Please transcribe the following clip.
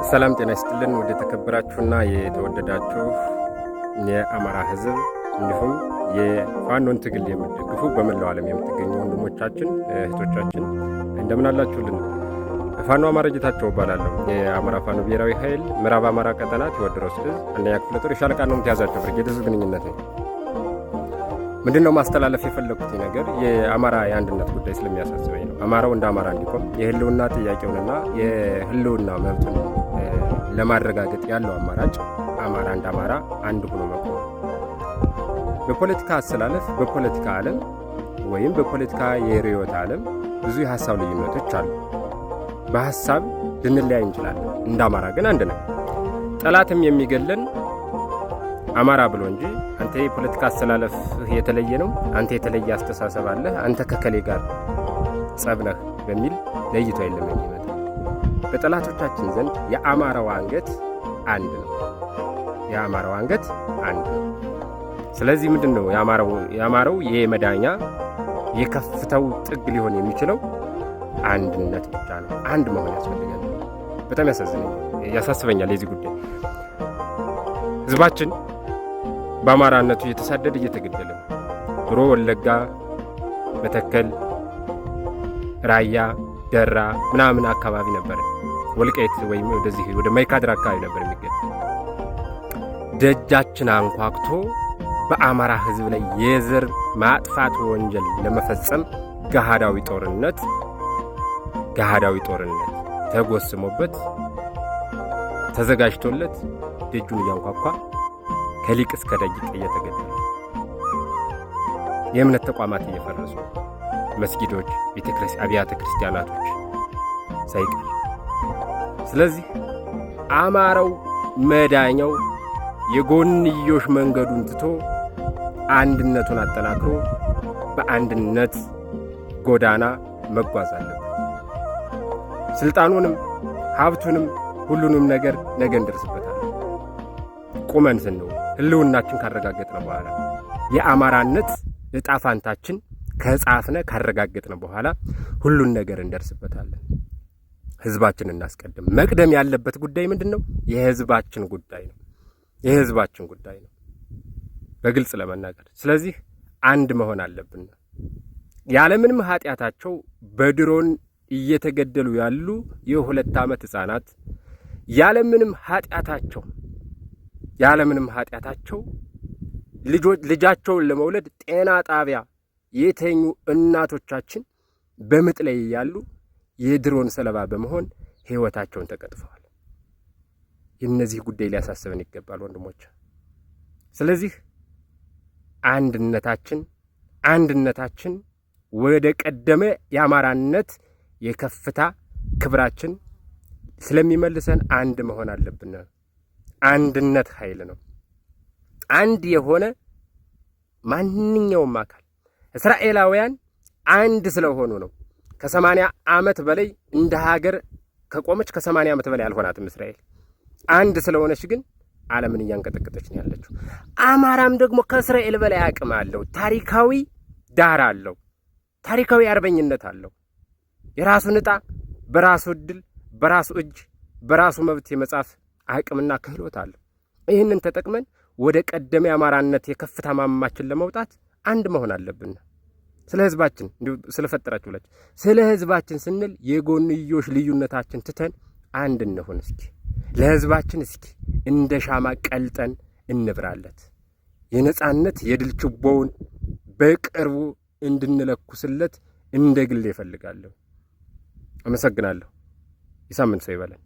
ሰላም ጤና ይስጥልን። ወደ ተከበራችሁና የተወደዳችሁ የአማራ ሕዝብ እንዲሁም የፋኖን ትግል የምትደግፉ በመላው ዓለም የምትገኙ ወንድሞቻችን እህቶቻችን እንደምን አላችሁልን? ፋኖ አማራ ጌታቸው እባላለሁ። የአማራ ፋኖ ብሔራዊ ኃይል ምዕራብ አማራ ቀጠና ቴዎድሮስ ዕዝ አንደኛ ክፍለ ጦር የሻለቃ ነው የምትያዛቸው ብርጌድ ሕዝብ ግንኙነት ነው። ምንድነው ማስተላለፍ የፈለኩት ነገር የአማራ የአንድነት ጉዳይ ስለሚያሳስበኝ ነው። አማራው እንደ አማራ እንዲቆም የህልውና ጥያቄውንና የህልውና መብቱን ለማረጋገጥ ያለው አማራጭ አማራ እንደ አማራ አንድ ሆኖ መቆም። በፖለቲካ አሰላለፍ በፖለቲካ ዓለም ወይም በፖለቲካ የርዕዮተ ዓለም ብዙ የሐሳብ ልዩነቶች አሉ። በሐሳብ ልንለያይ እንችላለን። እንደ አማራ ግን አንድ ነው። ጠላትም የሚገለን አማራ ብሎ እንጂ አንተ የፖለቲካ አሰላለፍ የተለየ ነው፣ አንተ የተለየ አስተሳሰብ አለህ፣ አንተ ከከሌ ጋር ጸብነህ በሚል ለይቶ የለም የሚመጣ። በጠላቶቻችን ዘንድ የአማራው አንገት አንድ ነው። የአማራው አንገት አንድ ነው። ስለዚህ ምንድነው የአማራው የመዳኛ የከፍታው ጥግ ሊሆን የሚችለው አንድነት ብቻ ነው። አንድ መሆን ያስፈልጋል። በጣም ያሳስበኛል የዚህ ጉዳይ። ህዝባችን በአማራነቱ እየተሳደደ እየተገደለ ነው። ድሮ ወለጋ፣ መተከል፣ ራያ፣ ደራ ምናምን አካባቢ ነበር። ወልቃይት ወይም ወደዚህ ወደ ማይካድራ አካባቢ ነበር የሚገኝ። ደጃችን አንኳክቶ በአማራ ህዝብ ላይ የዘር ማጥፋት ወንጀል ለመፈጸም ገሃዳዊ ጦርነት ተጎስሞበት ተዘጋጅቶለት ደጁን እያንኳኳ ከሊቅ እስከ ደቂቅ እየተገደለ የእምነት ተቋማት እየፈረሱ መስጊዶች፣ አብያተ ክርስቲያናቶች ሳይቀር። ስለዚህ አማራው መዳኛው የጎንዮሽ መንገዱን ትቶ አንድነቱን አጠናክሮ በአንድነት ጎዳና መጓዝ አለበት። ስልጣኑንም ሀብቱንም ሁሉንም ነገር ነገ እንደርስበታለን። ቁመን ስንው ህልውናችን ካረጋገጥን በኋላ የአማራነት ዕጣ ፋንታችን ከጻፍነ ካረጋገጥን በኋላ ሁሉን ነገር እንደርስበታለን። ህዝባችን እናስቀድም። መቅደም ያለበት ጉዳይ ምንድነው? የህዝባችን ጉዳይ ነው። የህዝባችን ጉዳይ ነው በግልጽ ለመናገር። ስለዚህ አንድ መሆን አለብን። ያለምንም ኃጢአታቸው በድሮን እየተገደሉ ያሉ የ2 ዓመት ህፃናት ያለምንም ኃጢአታቸው ልጃቸውን ለመውለድ ጤና ጣቢያ የተኙ እናቶቻችን በምጥ ላይ ያሉ የድሮን ሰለባ በመሆን ህይወታቸውን ተቀጥፈዋል። የነዚህ ጉዳይ ሊያሳስበን ይገባል ወንድሞች። ስለዚህ አንድነታችን ወደ ቀደመ የአማራነት የከፍታ ክብራችን ስለሚመልሰን አንድ መሆን አለብን። አንድነት ኃይል ነው። አንድ የሆነ ማንኛውም አካል እስራኤላውያን አንድ ስለሆኑ ነው ከ80 ዓመት በላይ እንደ ሀገር ከቆመች ከ80 ዓመት በላይ አልሆናትም እስራኤል። አንድ ስለሆነች ግን ዓለምን እያንቀጠቀጠች ነው ያለችው። አማራም ደግሞ ከእስራኤል በላይ አቅም አለው። ታሪካዊ ዳራ አለው። ታሪካዊ አርበኝነት አለው። የራሱን ዕጣ በራሱ ዕድል በራሱ እጅ በራሱ መብት የመጻፍ አቅምና ክህሎት አለው። ይህንን ተጠቅመን ወደ ቀደመ የአማራነት የከፍታ ማማችን ለመውጣት አንድ መሆን አለብን። ስለ ህዝባችን ስለፈጠራችሁላችሁ ስለ ህዝባችን ስንል የጎንዮሽ ልዩነታችን ትተን አንድ እንሆን። እስኪ ለህዝባችን እስኪ እንደ ሻማ ቀልጠን እንብራለት። የነጻነት የድል ችቦውን በቅርቡ እንድንለኩስለት እንደ ግል ይፈልጋለሁ። አመሰግናለሁ። የሳምንት ሰው ይበለን።